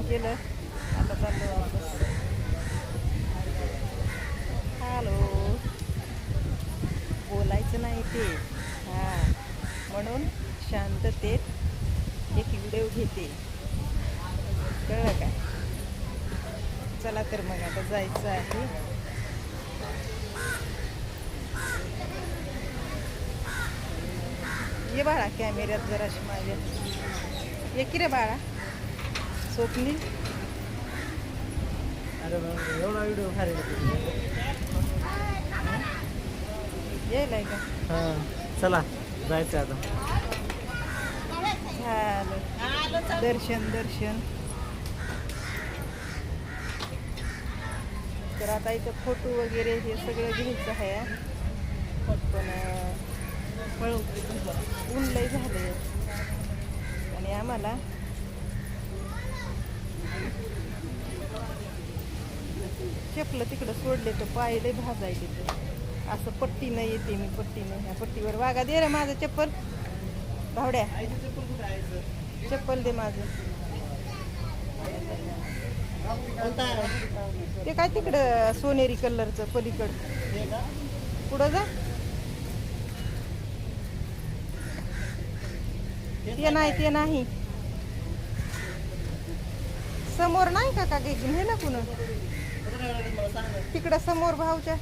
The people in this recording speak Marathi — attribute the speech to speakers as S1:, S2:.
S1: केलं. आता चाललो वापस. हॅलो, बोलायचं नाही ते. हां, म्हणून शांततेत एक व्हिडिओ घेते. कळलं काय? चला तर मग आता जायचं आहे. ये बाळा कॅमेऱ्यात जराशी माझ्या. ये की रे बाळा. स्वप्नील.
S2: अरे एवढा व्हिडिओ भारी
S1: येलाय का?
S2: हां चला जायचं आता.
S1: झालं दर्शन. तर आता इथं फोटो वगैरे हे सगळं घ्यायचं आहे. पण ऊन लय झालंय आणि आम्हाला चपलं तिकडं सोडले तर पाय लय भाजायले. तर असं पट्टीनं येते मी. पट्टीनं ह्या पट्टीवर वागा दे रे माझं चप्पल. भावड्या चप्पल दे माझं. ते काय तिकडं सोनेरी कलरचं पलीकडं. पुढं जा. ते नाही समोर नाही का घेऊन हे ना कुणं तिकडं समोर भाऊच्या